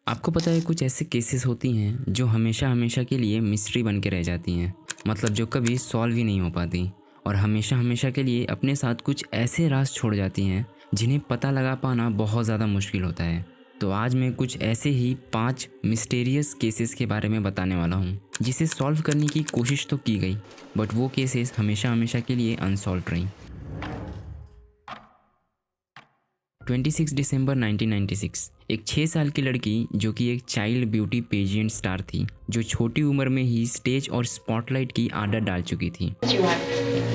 आपको पता है कुछ ऐसे केसेस होती हैं जो हमेशा हमेशा के लिए मिस्ट्री बन के रह जाती हैं। मतलब जो कभी सॉल्व ही नहीं हो पाती और हमेशा हमेशा के लिए अपने साथ कुछ ऐसे राज छोड़ जाती हैं जिन्हें पता लगा पाना बहुत ज़्यादा मुश्किल होता है। तो आज मैं कुछ ऐसे ही 5 मिस्टीरियस केसेस के बारे में बताने वाला हूँ जिसे सॉल्व करने की कोशिश तो की गई बट वो केसेस हमेशा हमेशा के लिए अनसॉल्व रहीं। 26 दिसंबर 1996 एक 6 साल की लड़की जो कि एक चाइल्ड ब्यूटी पेजेंट स्टार थी, जो छोटी उम्र में ही स्टेज और स्पॉटलाइट की आदत डाल चुकी थी।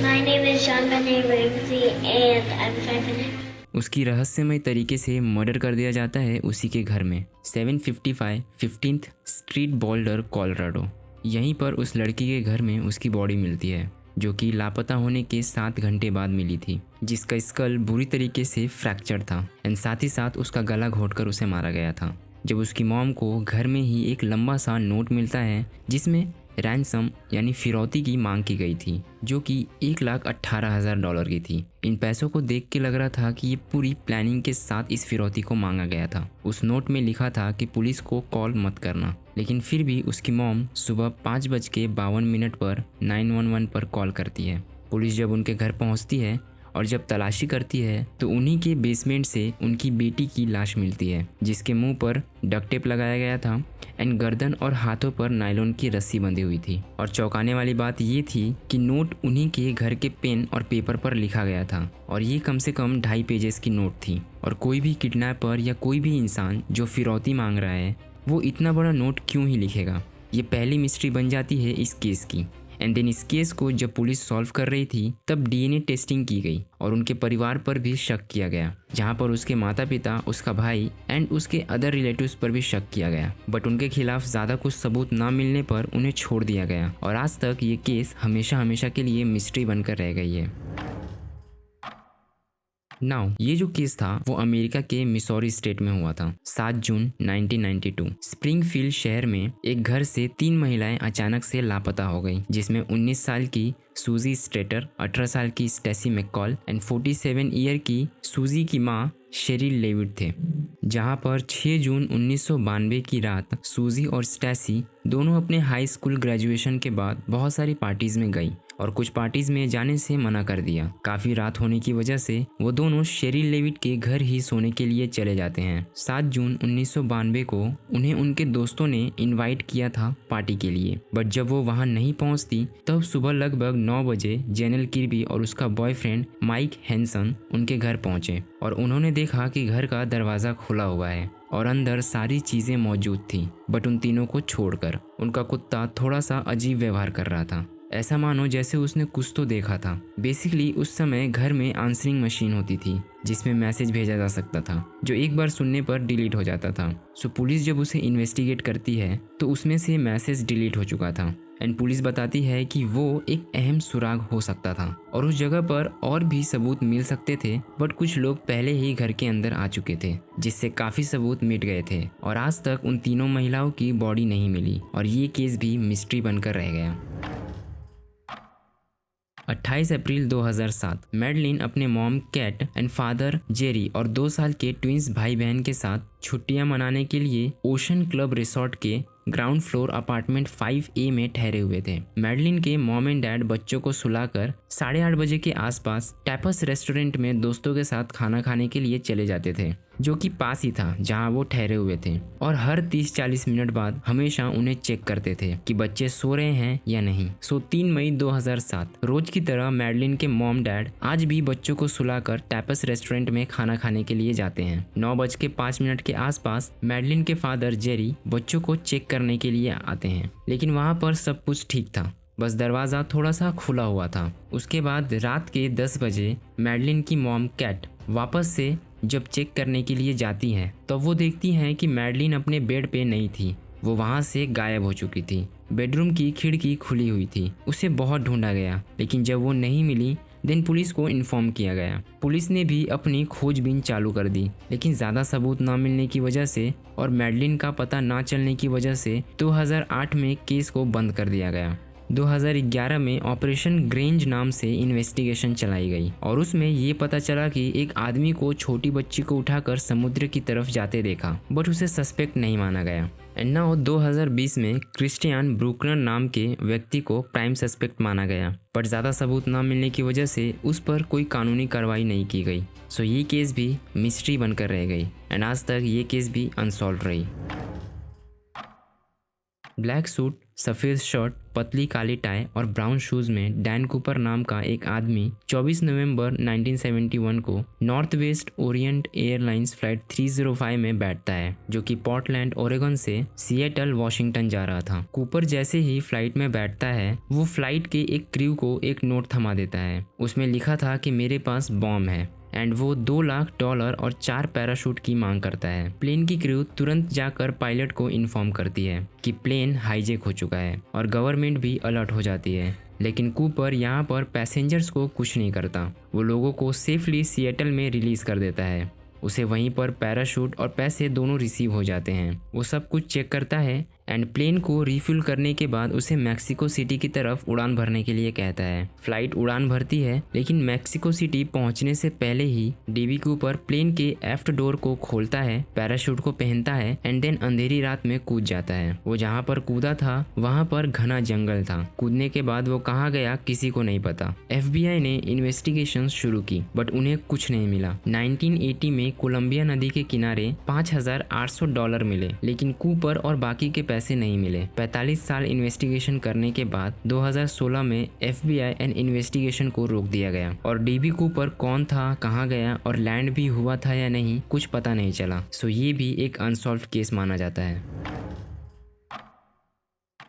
My name is John Benet Ramsey and I'm 5'9". उसकी रहस्यमय तरीके से मर्डर कर दिया जाता है उसी के घर में 755 15th स्ट्रीट बोल्डर कोलोराडो। यहीं पर उस लड़की के घर में उसकी बॉडी मिलती है जो कि लापता होने के 7 घंटे बाद मिली थी, जिसका स्कल बुरी तरीके से फ्रैक्चर था एंड साथ ही साथ उसका गला घोंटकर उसे मारा गया था। जब उसकी मॉम को घर में ही एक लंबा सा नोट मिलता है जिसमें रैंसम यानी फिरौती की मांग की गई थी जो कि $1,18,000 की थी। इन पैसों को देख के लग रहा था कि ये पूरी प्लानिंग के साथ इस फिरौती को मांगा गया था। उस नोट में लिखा था कि पुलिस को कॉल मत करना, लेकिन फिर भी उसकी मॉम सुबह 5:52 पर 911 पर कॉल करती है। पुलिस जब उनके घर पहुंचती है और जब तलाशी करती है तो उन्हीं के बेसमेंट से उनकी बेटी की लाश मिलती है जिसके मुंह पर डक्ट टेप लगाया गया था एंड गर्दन और हाथों पर नायलॉन की रस्सी बंधी हुई थी। और चौंकाने वाली बात ये थी कि नोट उन्हीं के घर के पेन और पेपर पर लिखा गया था और ये कम से कम 2.5 पेजेस की नोट थी। और कोई भी किडनैपर या कोई भी इंसान जो फिरौती मांग रहा है वो इतना बड़ा नोट क्यों ही लिखेगा। ये पहली मिस्ट्री बन जाती है इस केस की। एंड देन इस केस को जब पुलिस सॉल्व कर रही थी तब डीएनए टेस्टिंग की गई और उनके परिवार पर भी शक किया गया, जहां पर उसके माता पिता, उसका भाई एंड उसके अदर रिलेटिव्स पर भी शक किया गया। बट उनके खिलाफ ज़्यादा कुछ सबूत ना मिलने पर उन्हें छोड़ दिया गया और आज तक ये केस हमेशा हमेशा के लिए मिस्ट्री बनकर रह गई है। नाउ ये जो केस था वो अमेरिका के मिसौरी स्टेट में हुआ था। 7 जून 1992 स्प्रिंगफील्ड शहर में एक घर से 3 महिलाएं अचानक से लापता हो गई, जिसमें 19 साल की सूजी स्ट्रेटर, 18 साल की स्टेसी मैककॉल एंड 47 ईयर की सूजी की मां शेरिल लेविट थे। जहां पर 6 जून 1992 की रात सूजी और स्टेसी दोनों अपने हाई स्कूल ग्रेजुएशन के बाद बहुत सारी पार्टीज में गई और कुछ पार्टीज में जाने से मना कर दिया। काफी रात होने की वजह से वो दोनों शेरिल लेविट के घर ही सोने के लिए चले जाते हैं। 7 जून 1992 को उन्हें उनके दोस्तों ने इनवाइट किया था पार्टी के लिए, बट जब वो वहां नहीं पहुंचती तब सुबह लगभग 9 बजे जेनल किर्बी और उसका बॉयफ्रेंड माइक हैंसन उनके घर पहुंचे और उन्होंने देखा कि घर का दरवाजा खुला हुआ है और अंदर सारी चीजें मौजूद थी, बट उन तीनों को छोड़कर उनका कुत्ता थोड़ा सा अजीब व्यवहार कर रहा था। ऐसा मानो जैसे उसने कुछ तो देखा था। बेसिकली उस समय घर में आंसरिंग मशीन होती थी जिसमें मैसेज भेजा जा सकता था जो एक बार सुनने पर डिलीट हो जाता था। सो पुलिस जब उसे इन्वेस्टिगेट करती है तो उसमें से मैसेज डिलीट हो चुका था एंड पुलिस बताती है कि वो एक अहम सुराग हो सकता था और उस जगह पर और भी सबूत मिल सकते थे, बट कुछ लोग पहले ही घर के अंदर आ चुके थे जिससे काफी सबूत मिट गए थे और आज तक उन तीनों महिलाओं की बॉडी नहीं मिली और ये केस भी मिस्ट्री बनकर रह गया। 28 अप्रैल 2007 मैडलिन अपने mom Kate and father Gerry और 2 साल के ट्विंस भाई बहन के साथ छुट्टियां मनाने के लिए ओशन क्लब रिसोर्ट के ग्राउंड फ्लोर अपार्टमेंट 5A में ठहरे हुए थे। मैडलिन के मॉम एंड डैड बच्चों को सुलाकर 8:30 बजे के आसपास टैपस रेस्टोरेंट में दोस्तों के साथ खाना खाने के लिए चले जाते थे जो कि पास ही था जहां वो ठहरे हुए थे और हर 30-40 मिनट बाद हमेशा उन्हें चेक करते थे कि बच्चे सो रहे हैं या नहीं। 3 मई 2007 रोज की तरह मैडलिन के मॉम डैड आज भी बच्चों को सुलाकर टैपस रेस्टोरेंट में खाना खाने के लिए जाते हैं। 9:05 के आसपास मैडलिन के फादर जेरी बच्चों को चेक करने के लिए आते हैं, लेकिन वहां पर सब कुछ ठीक था, बस दरवाजा थोड़ा सा खुला हुआ था। उसके बाद रात के 10 बजे मैडलिन की मॉम कैट वापस से जब चेक करने के लिए जाती हैं तो वो देखती हैं कि मैडलिन अपने बेड पे नहीं थी, वो वहां से गायब हो चुकी थी। बेडरूम की खिड़की खुली हुई थी। उसे बहुत ढूंढा गया लेकिन जब वो नहीं मिली देन पुलिस को इन्फॉर्म किया गया। पुलिस ने भी अपनी खोजबीन चालू कर दी, लेकिन ज़्यादा सबूत ना मिलने की वजह से और मैडलिन का पता ना चलने की वजह से 2008 में केस को बंद कर दिया गया। 2011 में ऑपरेशन ग्रेंज नाम से इन्वेस्टिगेशन चलाई गई और उसमें ये पता चला कि एक आदमी को छोटी बच्ची को उठाकर समुद्र की तरफ जाते देखा, बट उसे सस्पेक्ट नहीं माना गया। एंड नाउ 2020 में क्रिस्टियन ब्रूकनर नाम के व्यक्ति को प्राइम सस्पेक्ट माना गया, बट ज़्यादा सबूत ना मिलने की वजह से उस पर कोई कानूनी कार्रवाई नहीं की गई। सो ये केस भी मिस्ट्री बनकर रह गई एंड आज तक ये केस भी अनसॉल्व रही। ब्लैक सूट, सफ़ेद शर्ट, पतली काली टाई और ब्राउन शूज़ में डैन कूपर नाम का एक आदमी 24 नवंबर 1971 को north west Orient airlines flight 305 में बैठता है, जो कि पोर्टलैंड ओरेगन से सिएटल वाशिंगटन जा रहा था। कूपर जैसे ही फ्लाइट में बैठता है, वो फ्लाइट के एक क्रू को एक नोट थमा देता है। उसमें लिखा था कि मेरे पास बॉम्ब है एंड वो $2 लाख और 4 पैराशूट की मांग करता है। प्लेन की क्रू तुरंत जाकर पायलट को इन्फॉर्म करती है कि प्लेन हाईजैक हो चुका है और गवर्नमेंट भी अलर्ट हो जाती है। लेकिन कूपर यहाँ पर पैसेंजर्स को कुछ नहीं करता, वो लोगों को सेफली सिएटल में रिलीज कर देता है। उसे वहीं पर पैराशूट और पैसे दोनों रिसीव हो जाते हैं। वो सब कुछ चेक करता है एंड प्लेन को रिफ्यूल करने के बाद उसे मैक्सिको सिटी की तरफ उड़ान भरने के लिए कहता है। फ्लाइट उड़ान भरती है, लेकिन मैक्सिको सिटी पहुंचने से पहले ही डीबी कूपर प्लेन के एफ्ट डोर को खोलता है, पैराशूट को पहनता है एंड देन अंधेरी रात में कूद जाता है। वो जहाँ पर कूदा था वहाँ पर घना जंगल था। कूदने के बाद वो कहाँ गया किसी को नहीं पता। FBI ने इन्वेस्टिगेशन शुरू की, बट उन्हें कुछ नहीं मिला। 1980 में कोलंबिया नदी के किनारे $5,800 मिले, लेकिन कूपर और बाकी के पैसे नहीं मिले। 45 साल इन्वेस्टिगेशन करने के बाद 2016 में FBI एंड इन्वेस्टिगेशन को रोक दिया गया और डीबी कूपर कौन था, कहाँ गया और लैंड भी हुआ था या नहीं, कुछ पता नहीं चला। सो ये भी एक अनसॉल्व्ड केस माना जाता है।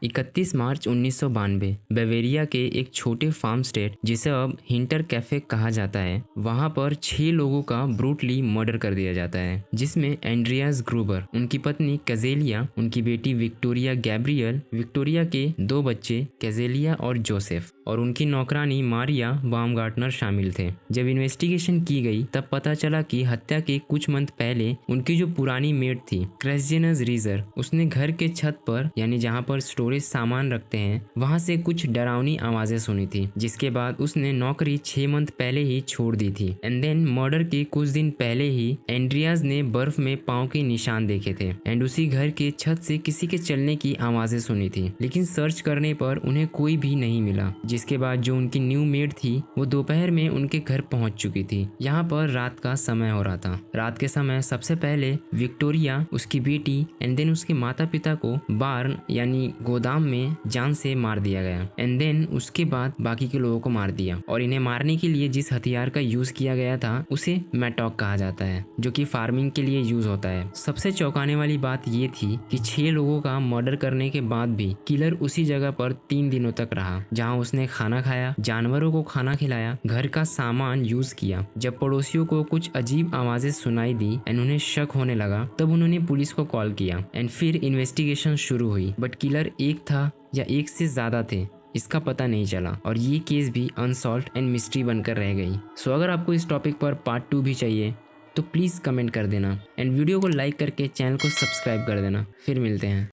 31 मार्च 1992 बेवेरिया के एक छोटे फार्म स्टेट, जिसे अब हिंटर कैफे कहा जाता है, वहां पर 6 लोगों का ब्रूटली मर्डर कर दिया जाता है, जिसमें एंड्रियास ग्रूबर, उनकी पत्नी कैजेलिया, उनकी बेटी विक्टोरिया गैब्रियल, विक्टोरिया के 2 बच्चे कैजेलिया और जोसेफ और उनकी नौकरानी मारिया बामगार्टनर शामिल थे। जब इन्वेस्टिगेशन की गई तब पता चला कि हत्या के कुछ मंथ पहले उनकी जो पुरानी मेड थी क्रेस्जेनस रीजर, उसने घर के छत पर यानी जहाँ पर स्टोरेज सामान रखते हैं वहां से कुछ डरावनी आवाजें सुनी थी, जिसके बाद उसने नौकरी 6 मंथ पहले ही छोड़ दी थी। एंड देन मर्डर के कुछ दिन पहले ही एंड्रियाज ने बर्फ में पाँव के निशान देखे थे एंड उसी घर के छत से किसी के चलने की आवाजें सुनी थी, लेकिन सर्च करने पर उन्हें कोई भी नहीं मिला। जिसके बाद जो उनकी न्यू मेड थी वो दोपहर में उनके घर पहुंच चुकी थी। यहाँ पर रात का समय हो रहा था। रात के समय सबसे पहले विक्टोरिया, उसकी बेटी एंड देन उसके माता पिता को बार्न यानी गोदाम में जान से मार दिया गया एंड देन उसके बाद बाकी के लोगों को मार दिया। और इन्हें मारने के लिए जिस हथियार का यूज किया गया था उसे मैटॉक कहा जाता है, जो कि फार्मिंग के लिए यूज होता है। सबसे चौंकाने वाली बात ये थी कि 6 लोगों का मर्डर करने के बाद भी किलर उसी जगह पर 3 दिनों तक रहा, जहाँ उसने खाना खाया, जानवरों को खाना खिलाया, घर का सामान यूज किया। जब पड़ोसियों को कुछ अजीब आवाजें सुनाई दी एंड उन्हें शक होने लगा, तब उन्होंने पुलिस को कॉल किया एंड फिर इन्वेस्टिगेशन शुरू हुई। बट किलर एक था या एक से ज्यादा थे, इसका पता नहीं चला और ये केस भी अनसॉल्व्ड एंड मिस्ट्री बनकर रह गई। सो अगर आपको इस टॉपिक पर पार्ट 2 भी चाहिए तो प्लीज कमेंट कर देना एंड वीडियो को लाइक करके चैनल को सब्सक्राइब कर देना। फिर मिलते हैं।